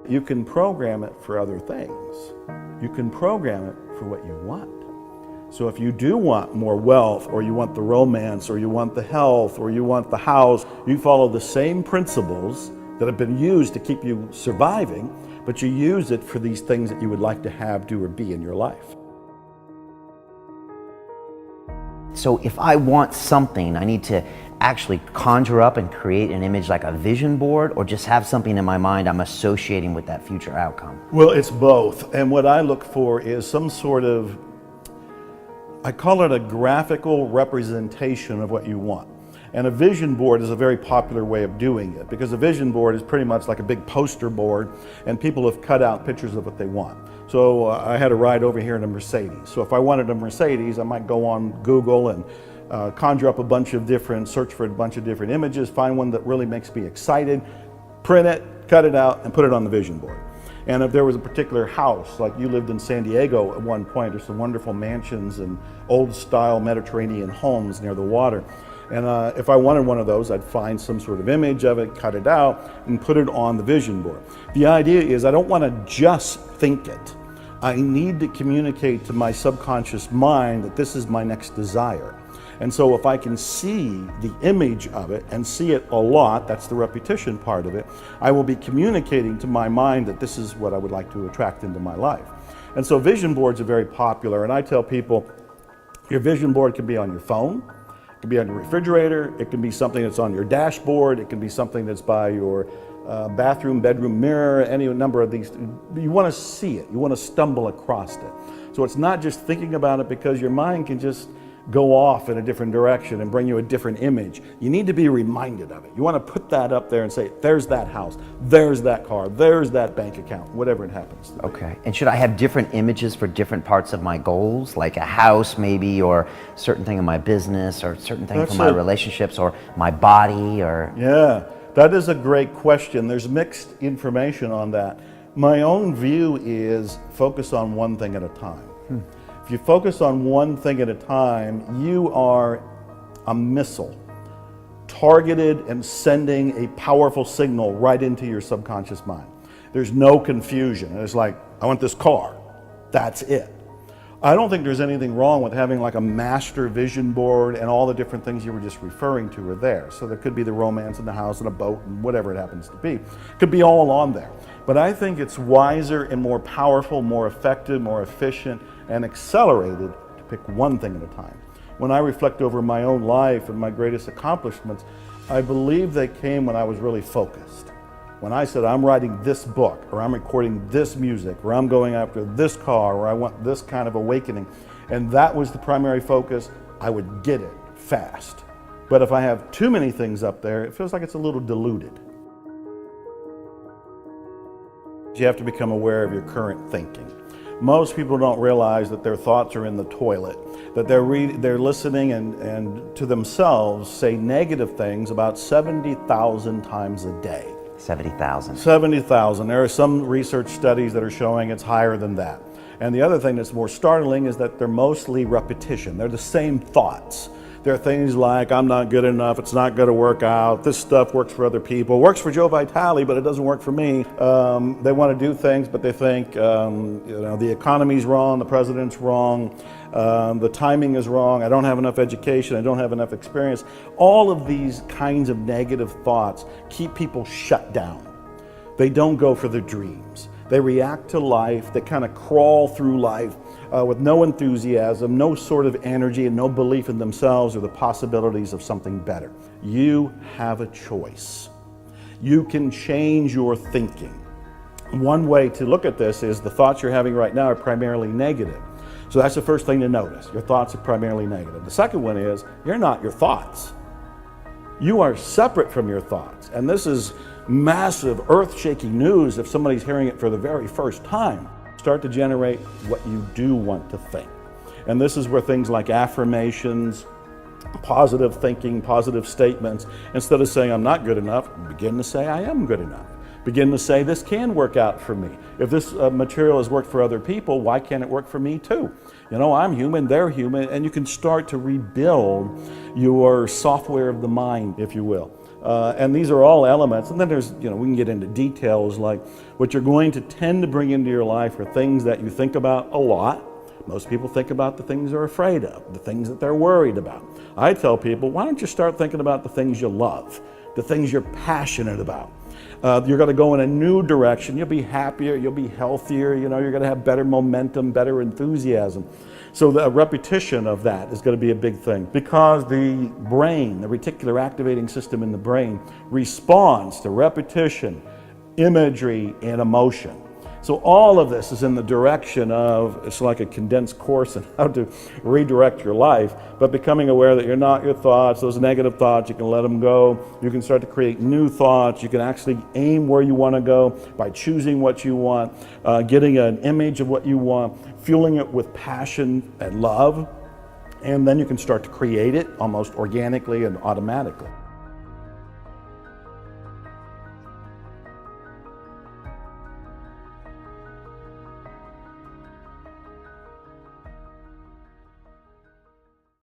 You can program it for other things. You can program it for what you want. So if you do want more wealth, or you want the romance, or you want the health, or you want the house, you follow the same principles that have been used to keep you surviving, but you use it for these things that you would like to have, do, or be in your life. So if I want something, I need to actually conjure up and create an image like a vision board, or just have something in my mind I'm associating with that future outcome? Well, it's both. And what I look for is some sort of, I call it a graphical representation of what you want. And a vision board is a very popular way of doing it, because a vision board is pretty much like a big poster board, and people have cut out pictures of what they want. So I had a ride over here in a Mercedes. So if I wanted a Mercedes, I might go on Google and conjure up a bunch of different, search for a bunch of different images, find one that really makes me excited, print it, cut it out, and put it on the vision board. And if there was a particular house, like you lived in San Diego at one point, there's some wonderful mansions and old style Mediterranean homes near the water. And if I wanted one of those, I'd find some sort of image of it, cut it out, and put it on the vision board. The idea is I don't want to just think it. I need to communicate to my subconscious mind that this is my next desire. And so if I can see the image of it and see it a lot, that's the repetition part of it, I will be communicating to my mind that this is what I would like to attract into my life. And so vision boards are very popular, and I tell people your vision board can be on your phone, it can be on your refrigerator, it can be something that's on your dashboard, it can be something that's by your bathroom, bedroom mirror, any number of these. You want to see it, you want to stumble across it. So it's not just thinking about it, because your mind can just go off in a different direction and bring you a different image. You need to be reminded of it. You want to put that up there and say, there's that house, there's that car, there's that bank account, whatever it happens to be. Okay, and should I have different images for different parts of my goals, like a house maybe, or certain thing in my business, or certain thing for my relationships, or my body, or? Yeah, that is a great question. There's mixed information on that. My own view is focus on one thing at a time. If you focus on one thing at a time, you are a missile targeted and sending a powerful signal right into your subconscious mind. There's no confusion. It's like, I want this car. That's it. I don't think there's anything wrong with having like a master vision board, and all the different things you were just referring to are there. So there could be the romance in the house and a boat and whatever it happens to be. It could be all on there. But I think it's wiser and more powerful, more effective, more efficient, and accelerated to pick one thing at a time. When I reflect over my own life and my greatest accomplishments, I believe they came when I was really focused. When I said, I'm writing this book, or I'm recording this music, or I'm going after this car, or I want this kind of awakening, and that was the primary focus, I would get it fast. But if I have too many things up there, it feels like it's a little diluted. You have to become aware of your current thinking. Most people don't realize that their thoughts are in the toilet, that they're listening and to themselves say negative things about 70,000 times a day. 70,000. 70,000. There are some research studies that are showing it's higher than that. And the other thing that's more startling is that they're mostly repetition. They're the same thoughts. There are things like, I'm not good enough, it's not going to work out, this stuff works for other people, works for Joe Vitale, but it doesn't work for me. They want to do things, but they think the economy's wrong, the president's wrong, the timing is wrong, I don't have enough education, I don't have enough experience. All of these kinds of negative thoughts keep people shut down. They don't go for their dreams. They react to life, they kind of crawl through life with no enthusiasm, no sort of energy, and no belief in themselves or the possibilities of something better. You have a choice. You can change your thinking. One way to look at this is the thoughts you're having right now are primarily negative. So that's the first thing to notice. Your thoughts are primarily negative. The second one is, you're not your thoughts. You are separate from your thoughts. And this is massive, earth-shaking news if somebody's hearing it for the very first time. Start to generate what you do want to think. And this is where things like affirmations, positive thinking, positive statements, instead of saying I'm not good enough, begin to say I am good enough. Begin to say this can work out for me. If this material has worked for other people, why can't it work for me too? You know, I'm human, they're human, and you can start to rebuild your software of the mind, if you will. And these are all elements. And then there's, we can get into details like what you're going to tend to bring into your life are things that you think about a lot. Most people think about the things they're afraid of, the things that they're worried about. I tell people, why don't you start thinking about the things you love, the things you're passionate about. You're going to go in a new direction. You'll be happier, you'll be healthier, you're going to have better momentum, better enthusiasm. So the repetition of that is going to be a big thing, because the brain, the reticular activating system in the brain, responds to repetition, imagery, and emotion. So all of this is in the direction of, it's like a condensed course on how to redirect your life, but becoming aware that you're not your thoughts, those negative thoughts, you can let them go. You can start to create new thoughts. You can actually aim where you want to go by choosing what you want, getting an image of what you want, fueling it with passion and love, and then you can start to create it almost organically and automatically.